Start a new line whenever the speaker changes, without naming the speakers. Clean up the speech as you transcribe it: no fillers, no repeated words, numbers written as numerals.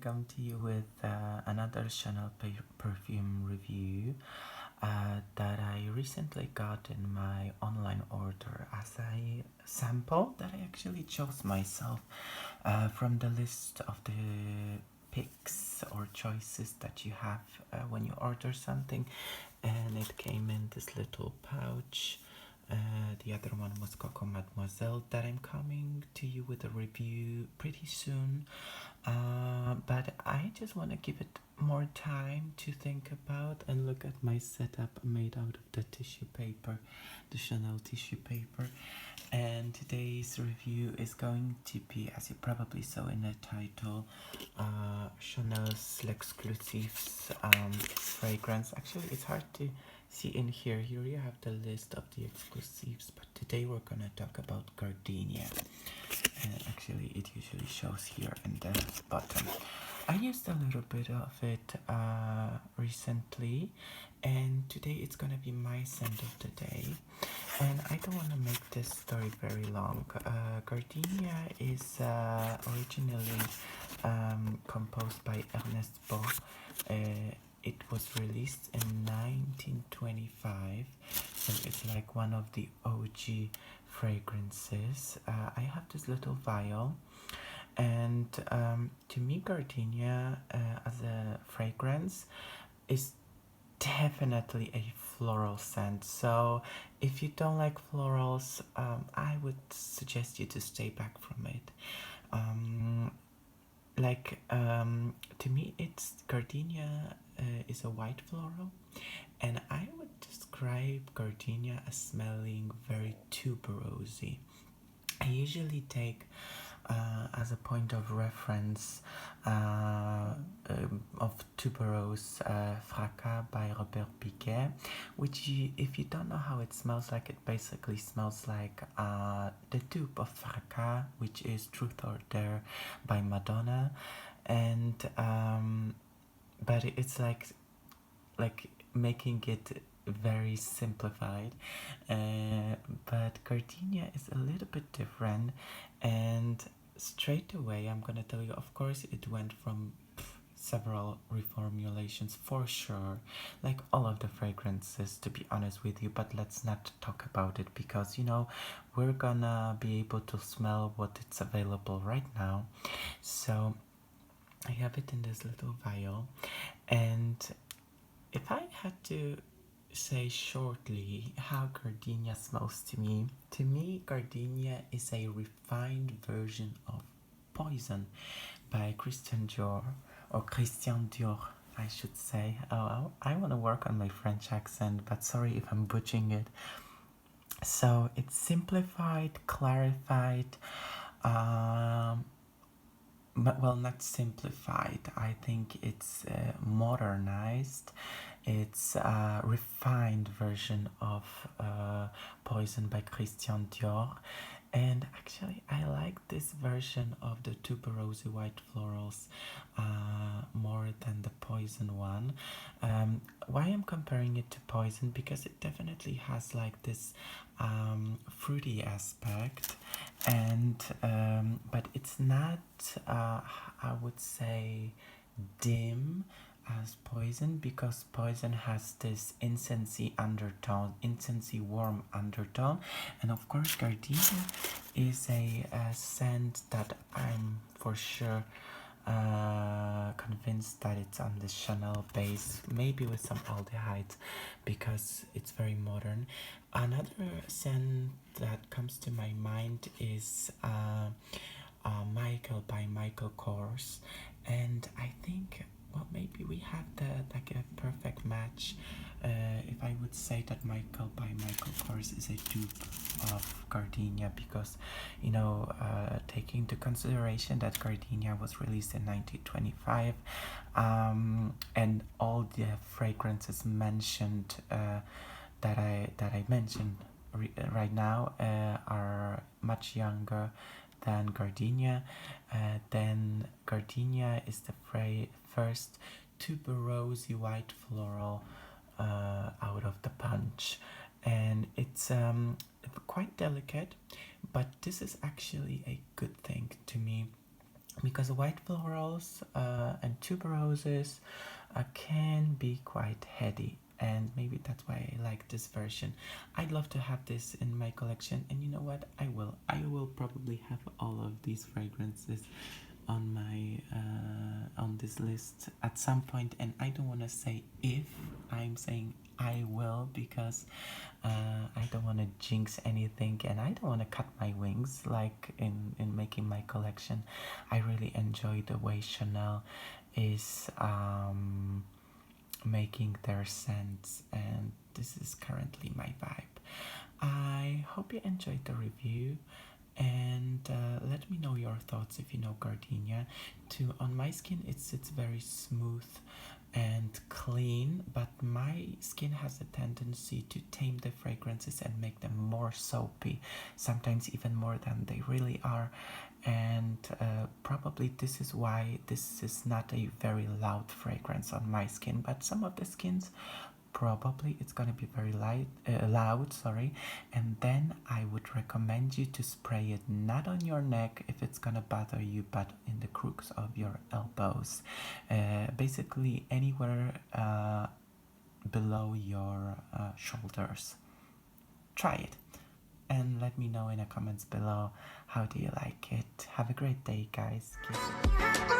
come to you with another Chanel perfume review that I recently got in my online order as a sample that I actually chose myself from the list of the picks or choices that you have when you order something, and it came in this little pouch. The other one was Coco Mademoiselle that I'm coming to you with a review pretty soon. But I just want to give it more time to think about and look at my setup made out of the tissue paper, the Chanel tissue paper. And today's review is going to be, as you probably saw in the title, Chanel's Les Exclusifs fragrance. Actually, it's hard to see in here. Here you have the list of the exclusives, but today we're gonna talk about Gardénia. And actually, it usually shows here in the bottom. I used a little bit of it recently, and today it's gonna be my scent of the day. And I don't want to make this story very long. Gardénia is originally composed by Ernest Beau. It was released in 1925, so it's like one of the OG fragrances. I have this little vial, and to me Gardénia as a fragrance is definitely a floral scent. So if you don't like florals, I would suggest you to stay back from it. To me, it's Gardénia is a white floral, and I would describe Gardénia as smelling very tuberosy. I usually take as a point of reference of Tuberose Fracas by Robert Piquet, which if you don't know how it smells like, it basically smells like the tube of Fracas, which is Truth or Dare by Madonna, and but it's like making it very simplified, but Gardénia is a little bit different, and straight away I'm gonna tell you, of course it went from several reformulations for sure, like all of the fragrances, to be honest with you, but let's not talk about it because we're gonna be able to smell what it's available right now. So I have it in this little vial, and if I had to say shortly how Gardénia smells to me Gardénia is a refined version of Poison by Christian Dior, or Christian Dior, I should say. Oh, I want to work on my French accent, but sorry if I'm butchering it. So it's simplified, clarified, but well, not simplified. I think it's modernized. It's a refined version of Poison by Christian Dior. And actually, I like this version of the tuberose white florals more than the Poison one. Why I'm comparing it to Poison? Because it definitely has like this fruity aspect, and but it's not, I would say, dim as Poison, because Poison has this incensey undertone, incensey warm undertone, and of course Gardénia is a scent that I'm for sure convinced that it's on the Chanel base, maybe with some aldehydes, because it's very modern. Another scent that comes to my mind is Michael by Michael Kors, and I think, well, maybe we have like a perfect match if I would say that Michael by Michael Kors is a dupe of Gardénia, because taking into consideration that Gardénia was released in 1925, and all the fragrances mentioned that I mentioned right now are much younger than Gardénia. Then Gardénia is the first tuberose white floral out of the bunch, and it's quite delicate, but this is actually a good thing to me because white florals and tuberoses can be quite heady, and maybe that's why I like this version. I'd love to have this in my collection, and you know what, I will probably have all of these fragrances on my on this list at some point, and I don't want to say if, I'm saying I will, because I don't want to jinx anything, and I don't want to cut my wings like in making my collection. I really enjoy the way Chanel is making their scents, and this is currently my vibe. I hope you enjoyed the review, and let me know your thoughts if you know Gardenia. Too, on my skin it's very smooth and clean, but my skin has a tendency to tame the fragrances and make them more soapy, sometimes even more than they really are. And probably this is why this is not a very loud fragrance on my skin, but some of the skins probably it's gonna be very loud, sorry. And then I would recommend you to spray it not on your neck if it's gonna bother you, but in the crooks of your elbows, basically anywhere below your shoulders. Try it and let me know in the comments below how do you like it. Have a great day, guys. Kiss.